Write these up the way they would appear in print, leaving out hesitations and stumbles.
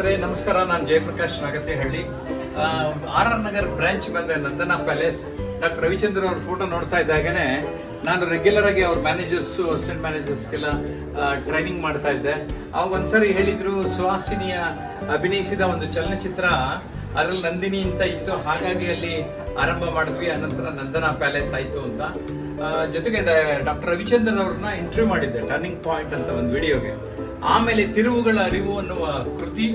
ನಮಸ್ಕಾರ, ನಾನು Jayaprakash Nagathihalli. R Nagar branch ಬಂದ ನಂದನಾ ಪ್ಯಾಲೇಸ್. ಡಾಕ್ಟರ್ ರವಿಚಂದ್ರ ಅವ್ರ ಫೋಟೋ ನೋಡ್ತಾ ಇದ್ದಾಗನೆ ನಾನು ರೆಗ್ಯುಲರ್ ಆಗಿ ಅವ್ರ ಮ್ಯಾನೇಜರ್ಸ್, ಅಸಿಸ್ಟೆಂಟ್ ಮ್ಯಾನೇಜರ್ಸ್ಗೆಲ್ಲ ಟ್ರೈನಿಂಗ್ ಮಾಡ್ತಾ ಇದ್ದೆ. ಅವಾಗ ಒಂದ್ಸರಿ ಹೇಳಿದ್ರು, ಸುಹಾಸಿನಿಯ ಅಭಿನಯಿಸಿದ ಒಂದು ಚಲನಚಿತ್ರ ಅದರಲ್ಲಿ ನಂದಿನಿ ಅಂತ ಇತ್ತು, ಹಾಗಾಗಿ ಅಲ್ಲಿ ಆರಂಭ ಮಾಡಿದ್ವಿ. ಅನಂತರ ನಂದನಾ ಪ್ಯಾಲೇಸ್ ಆಯ್ತು ಅಂತ. ಜೊತೆಗೆ ಡಾಕ್ಟರ್ ರವಿಚಂದ್ರನ್ ಅವ್ರನ್ನ ಇಂಟರ್ವ್ಯೂ ಮಾಡಿದ್ದೆ ಟರ್ನಿಂಗ್ ಪಾಯಿಂಟ್ ಅಂತ ಒಂದು ವಿಡಿಯೋಗೆ. ಆಮೇಲೆ ತಿರುವುಗಳ ಅರಿವು ಅನ್ನುವ ಕೃತಿ,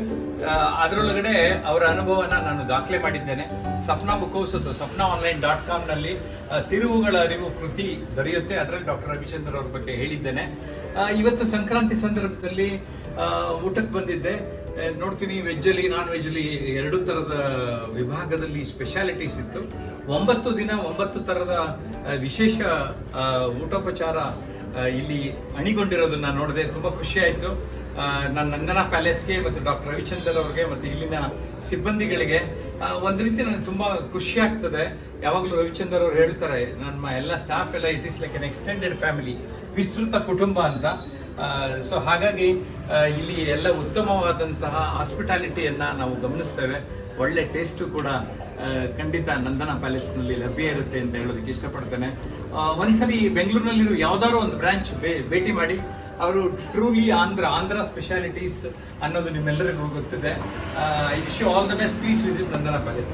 ಅದರೊಳಗಡೆ ಅವರ ಅನುಭವನ ನಾನು ದಾಖಲೆ ಮಾಡಿದ್ದೇನೆ. ಸಪ್ನಾ ಬುಕ್ಹೌಸ್ ಸಪ್ನಾ online.com ನಲ್ಲಿ ತಿರುವುಗಳ ಅರಿವು ಕೃತಿ ದೊರೆಯುತ್ತೆ. ಅದರಲ್ಲಿ ಡಾಕ್ಟರ್ ರವಿಚಂದ್ರ ಅವ್ರ ಬಗ್ಗೆ ಹೇಳಿದ್ದೇನೆ. ಇವತ್ತು ಸಂಕ್ರಾಂತಿ ಸಂದರ್ಭದಲ್ಲಿ ಊಟಕ್ಕೆ ಬಂದಿದ್ದೆ. ನೋಡ್ತೀನಿ, ವೆಜ್ಜಲ್ಲಿ ನಾನ್ ವೆಜ್ಜಲ್ಲಿ 2 ಥರದ ವಿಭಾಗದಲ್ಲಿ ಸ್ಪೆಷಾಲಿಟೀಸ್ ಇತ್ತು. 9 ದಿನ 9 ಥರದ ವಿಶೇಷ ಊಟೋಪಚಾರ ಇಲ್ಲಿ ಅಣಿಗೊಂಡಿರೋದನ್ನ ನೋಡಿದೆ. ತುಂಬಾ ಖುಷಿ ಆಯ್ತು. ನನ್ನ ನಂದನಾ ಪ್ಯಾಲೇಸ್ಗೆ ಮತ್ತು ಡಾಕ್ಟರ್ ರವಿಚಂದ್ರ ಅವ್ರಿಗೆ ಮತ್ತು ಇಲ್ಲಿನ ಸಿಬ್ಬಂದಿಗಳಿಗೆ ಒಂದ್ ರೀತಿ ನನಗೆ ತುಂಬಾ ಖುಷಿ ಆಗ್ತದೆ. ಯಾವಾಗಲೂ ರವಿಚಂದ್ರ ಅವ್ರು ಹೇಳ್ತಾರೆ, ನಮ್ಮ ಎಲ್ಲ ಸ್ಟಾಫ್ ಎಲ್ಲ it is like an extended family, ವಿಸ್ತೃತ ಕುಟುಂಬ ಅಂತ. ಸೊ ಹಾಗಾಗಿ ಇಲ್ಲಿ ಎಲ್ಲ ಉತ್ತಮವಾದಂತಹ ಹಾಸ್ಪಿಟಾಲಿಟಿಯನ್ನ ನಾವು ಗಮನಿಸ್ತೇವೆ. ಒಳ್ಳೆ ಟೇಸ್ಟು ಕೂಡ ಖಂಡಿತ ನಂದನಾ ಪ್ಯಾಲೇಸ್ನಲ್ಲಿ ಲಭ್ಯ ಇರುತ್ತೆ ಅಂತ ಹೇಳೋದಕ್ಕೆ ಇಷ್ಟಪಡ್ತೇನೆ. ಒಂದ್ಸರಿ ಬೆಂಗಳೂರಿನಲ್ಲಿರೋ ಯಾವ್ದಾದ್ರು ಒಂದು ಬ್ರಾಂಚ್ ಭೇಟಿ ಮಾಡಿ. ಅವರು ಟ್ರೂಲಿ ಆಂಧ್ರ ಸ್ಪೆಷಾಲಿಟೀಸ್ ಅನ್ನೋದು ನಿಮ್ಮೆಲ್ಲರಿಗೂ ಗೊತ್ತಿದೆ. I wish you all the best. Please visit Nandana palace.